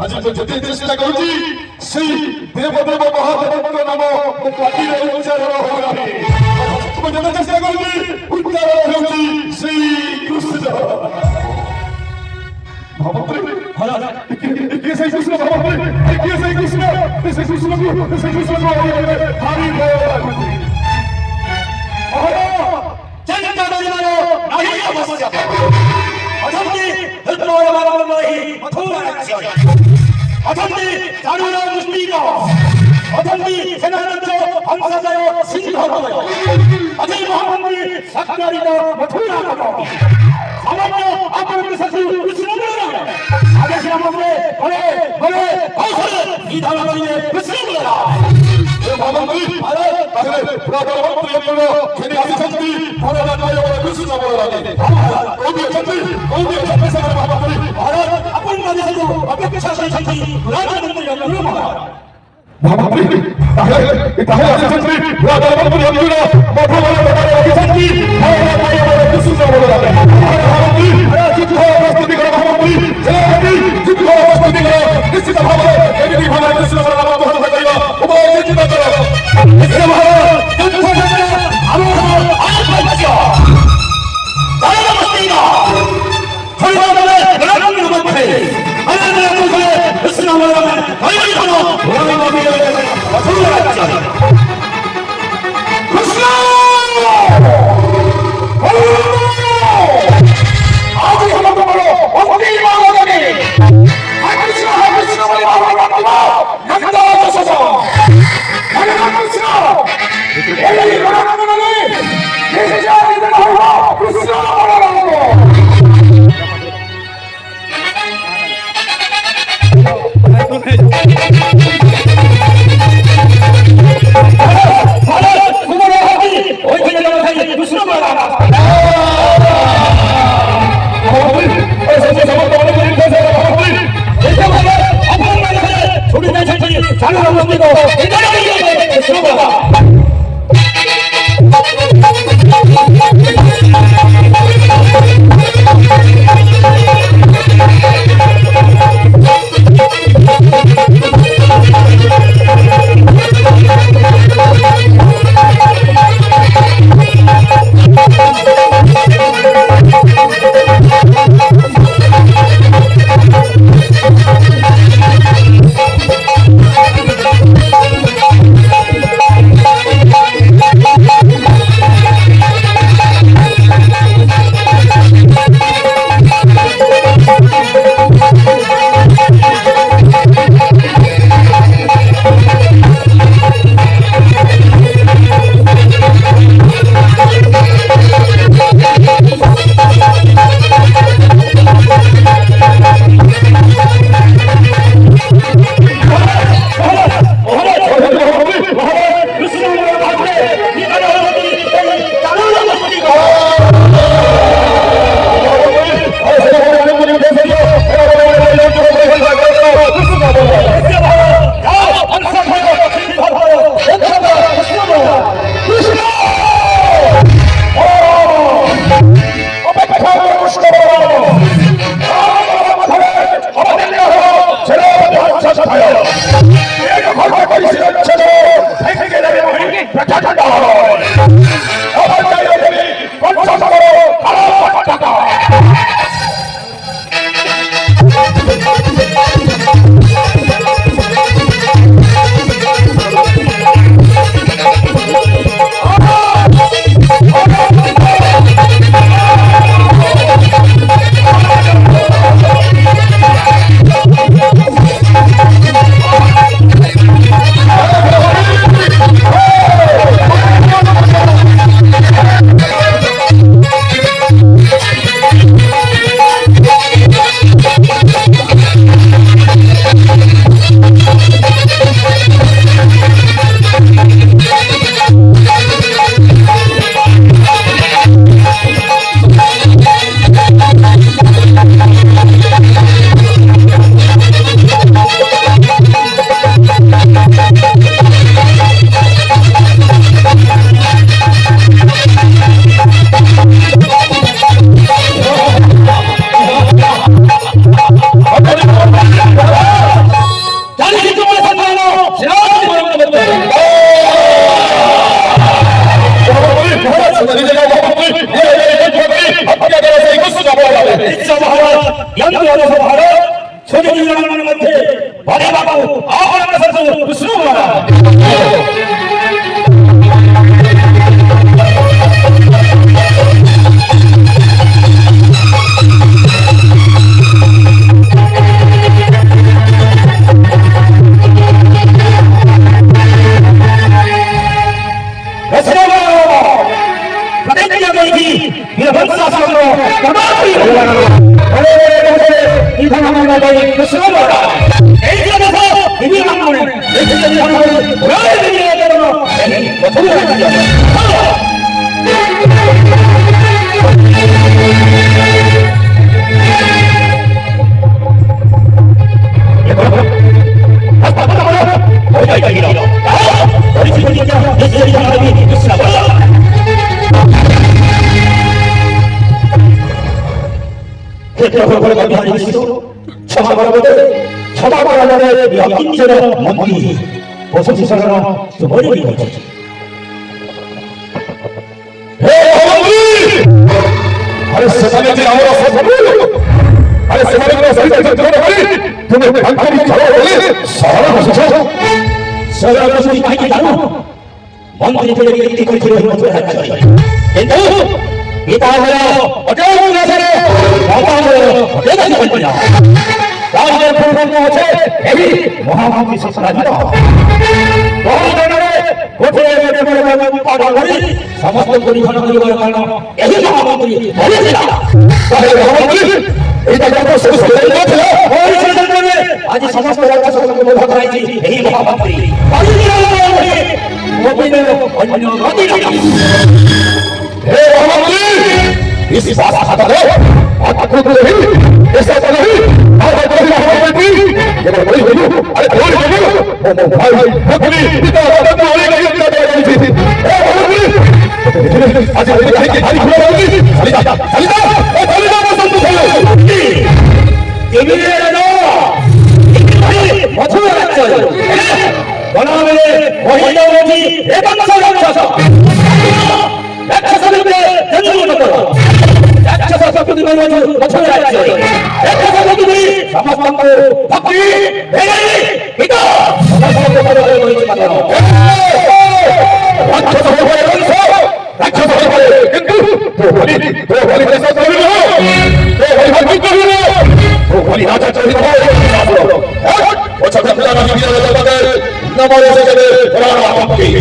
आज तो जते चेष्टा करूची से देवदेव महादेव नाम पाटिरे उच्चारण हो रही तुम जते चेष्टा करूची उच्चारण होची श्री कृष्ण भगवती हला ये सही कृष्ण भगवती ये सही कृष्ण को हरि बोल महाराज चंदा दरियारो नहीं समस्या अथंती हितलोय वाराणसी मथुरा राज्य अथंती चारुरा मुस्लिका अथंती सेनानंदो हंसदयो सिंहदयो अथई महामंत्री सक्कारितो मथुरा कटो सामान्य आपन ससु कृष्णदेव आदेश नामले बड़े बड़े कौशल विधान करिए कृष्णदेव ये महामंत्री अरे पहले पुरातन मंत्री अपनो खेनी आदिशक्ति भगवान नायो कृष्ण बोलाते ओदी शक्ति पैसा महामंत्री महाराज अपन आदेश को अपेक्षा से शक्ति पुरातन मंत्री अपनो महामंत्री पहले आदिशक्ति पुरातन मंत्री अपनो मधुबन आदिशक्ति भगवान नायो कृष्ण बोलाते महामंत्री अरे जितो प्रस्तुति करो महामंत्री जय जितो प्रस्तुति करो निश्चित भाव एबी भगवान कृष्ण बोलाते बहुत करियो उपाय चिंता करो इसके महाराज युद्ध करना हमें आत्महत्या दानमस्तीना हरिवादले रंग मध्य अनंत तुझे कृष्ण बोलाते हरि करो हरि बोले मधुर राज्य कृष्ण आज हम तो बोलो भक्ति मांगोगे कृष्ण बोले बाबा नंदा ससो कृष्ण ये बड़ा नहीं ये जाति में होगा कृष्ण बड़ा 그 무스러워라. 이 상황을 가지고 그 수고하라. 대지하면서 비밀 방문을 내세적인 방문을 보여드려야 되는 애니 도전하지요. 우리 집을 진짜 내세적인 방법이 있으라고. 그걸 가지고 있어. 처마바라보들 처마바라보들 역인처럼 먼디 보석시사가 그 머리를 걸쳤지. 아래서 사면지 나오라서 아래서 사면지 살살살 들어가버리 그놈의 반칼이 잡아버리 살아가소서 서가서 이 마이크 나누 먼디 들에게 이끌 들어오는 것을 할 거야. 엔터 이따가요 어쩌고 나서래 어따가요 내가 이걸 거냐 나한테 불공고 어째 애비 뭐하고 있었으라니까 너희들의 고태에 버려가고 빠져버리 삼았던 분이 하나님이 걸어가나 애비 하나님이 버려지라 이따가 쓰고 되는 것 같아요 어이 세상에 아직 삼았던 자석을 못하고 있지 애비 하나님이 빠지라고 우리는 언녀 어디라 대왕들 이시 사사하다네 아타쿠르히 에사사나히 아타쿠르히 하와이티 얘가 머리 왜요 아니 머리 왜요 어머 아이 박군이 이따가 나도 머리가 이렇게 나가야지 대왕들 아직 우리가 할게 많이 굴러가는지 살리다 살리다 무슨 살려 예민해라 너 못하면 알았죠 원하면 원인나오지 대방사를 쳐서 약차사들의 연중을 받도록 약차사들의 연중을 못하면 알았죠 약차사들이 삼합방도 박쥐 대가리 믿어 삼합방도 보이지 마도록 약차사 해봐야 여기서 약차사 해봐야 근데 도관이 돼서 떨리고 도관이 반죽거리고 도관이 나자짜리고 나서로 어차피 그나마 미안하다가들 나만의 세계를 돌아가라 함께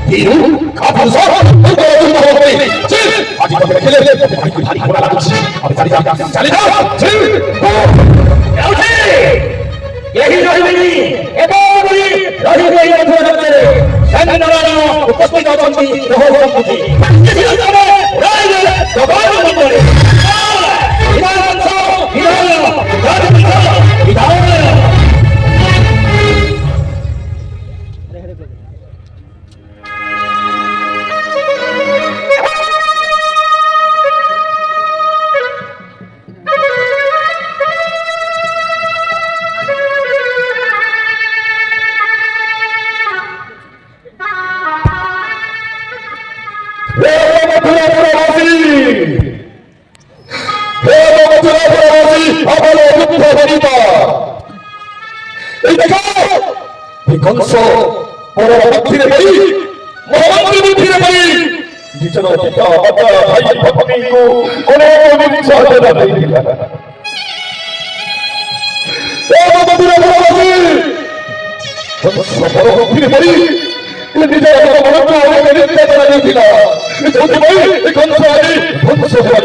이루 가분서 흔들어준 마법이 질 아직도 그렇게 다리 돌아가는지 자리다 질 야우치 예희로이니 에버리 너희들의 도전자를 산나라로 꽃보이다 전비 너호성부지 이시간에 너희들 너가는 것들이 이다운서 이다운서 너희들서 이다운서 건서 보라가 피레버리 모함을 피레버리 니처럼 기타 맞다 다이 파파미 있고 오늘 사하다 다이니까 건서 보라가 피레버리 니처럼 모함을 오늘 사하다 정말 건서하니 건서하니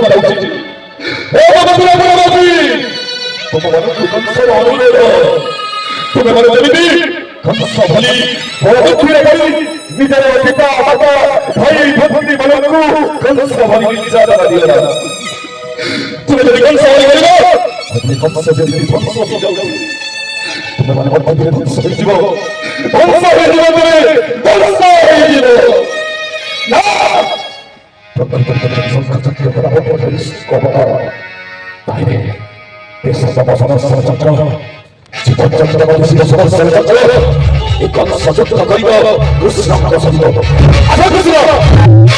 나오지 도모하는 그 건서를 어느래도 도모하는 재밌니 건서하니 보라가 피레버리 미자를 기타 맞다 다이 파파미 말았고 건서하니 미자가 되어라 도모하는 건서하니 말이고 어디 건서들이 건서하니 도모하는 건서들이 건서를 집어 건서의 집어들을 건서의 집어 나! 나에게 뱃속에서 벗어났어 졌잖아 지쳤잖아 벗어났어 졌잖아 이건 서졌다 거리가 으스락 벗어지고 아사 으스락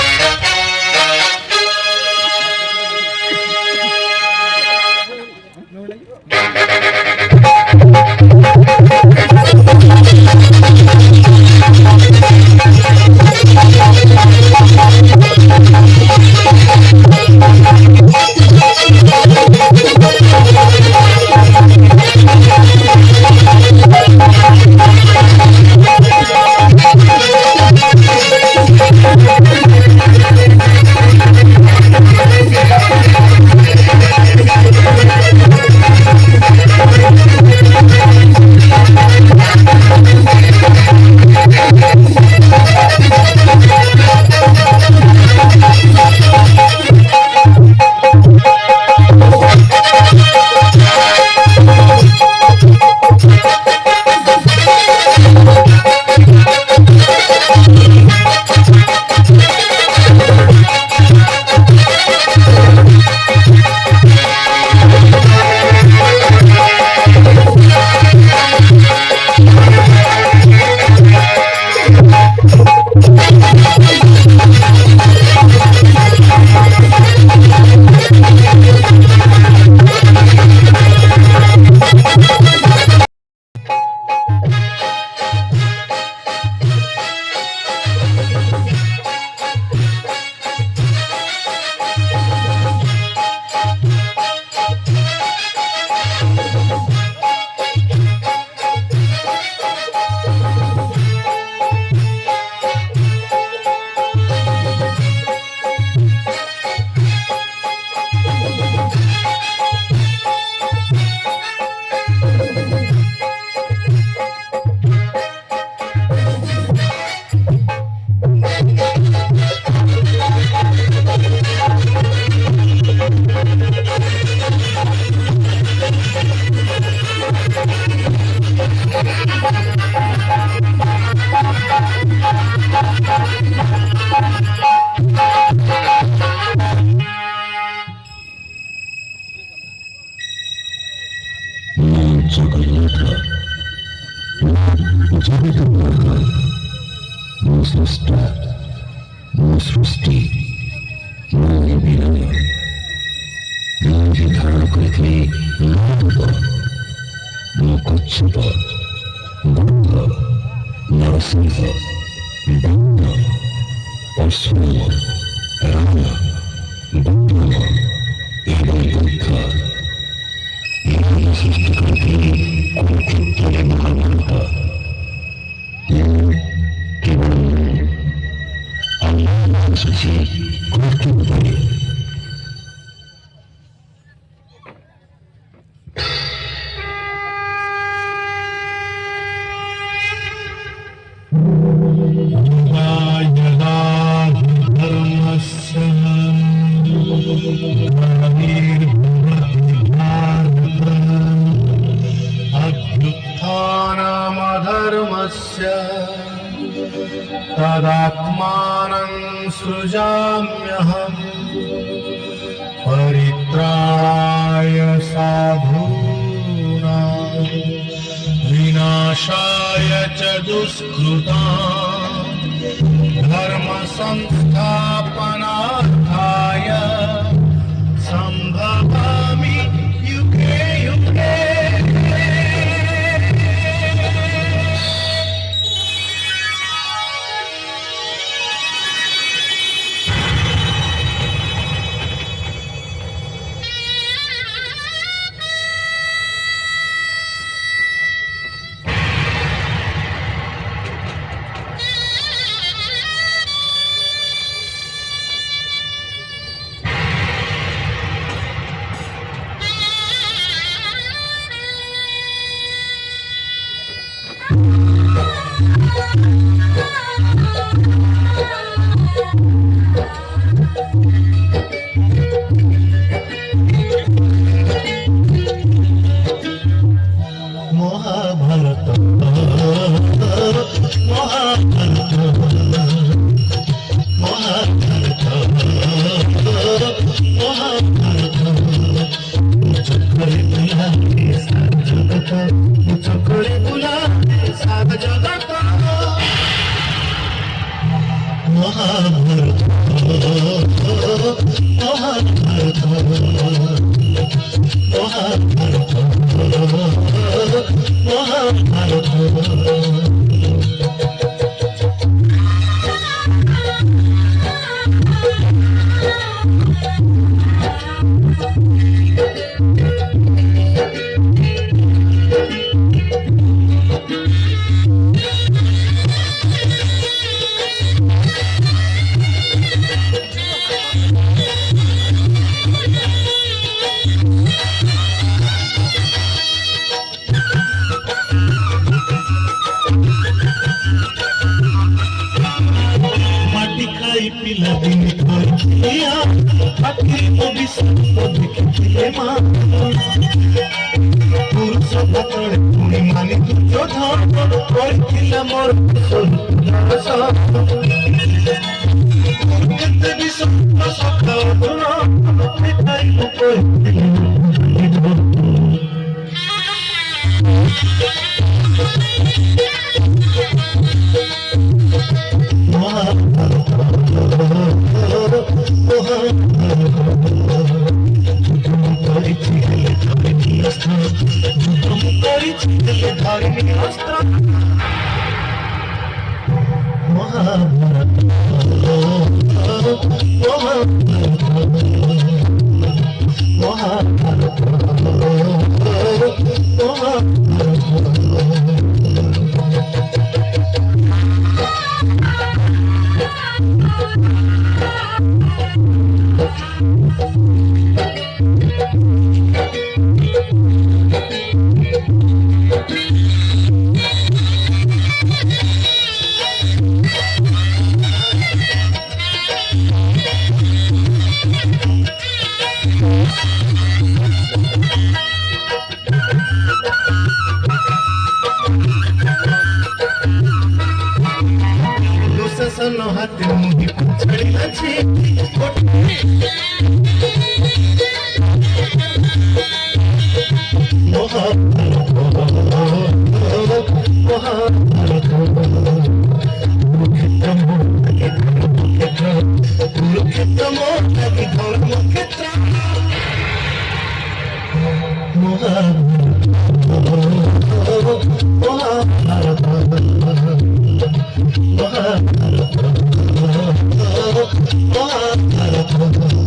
ମୋ ସ୍ରଷ୍ଟା, ମୋ ସୃଷ୍ଟି, ମୋ ବିଲୟ, ମୁଁ ଯେ ଧାରଣ କରିଥିଲି ନରରୂପ, ମୋ କଚ୍ଛପ, ବୃଦ୍ଧ, ନରସିଂହ, ଦନ୍ତ, ଅଶ୍ୱମ, ରାମ, ବିକ୍ରମ ଏବଂ ବୁଦ୍ଧ ଏମାନେ ସୃଷ୍ଟି କରିଥିଲି କୁରୁକ୍ଷେତ୍ରରେ ମହାଭାରତ। କେବଳ ଆଲ୍ଲାହ ଆସୁଛି କୁରୁକ୍ଷେତ୍ରରେ। अभ्युत्थानमधर्मस्य तदात्मानं सृजाम्यहम् परित्राणाय साधूनां विनाशाय च दुष्कृतां धर्म संस्थापनार्थाय संभवामि युगे युगे। महाभारत चक्रे बुला सात जगत महाभारत पिला दिन किया आखिर को भी सबको देखिए माँ पुरुष भतरे पुणी मानी तू जो धन कोई खिला मोर कितने भी सब सका दुना मिठाई को कोई नो हाथ मुही छड़ी अछि मोह মহাভারত কুরুক্ষেত্র মোর নাকি ধর্মক্ষেত্র মহাভারত মহাভারত মহাভারত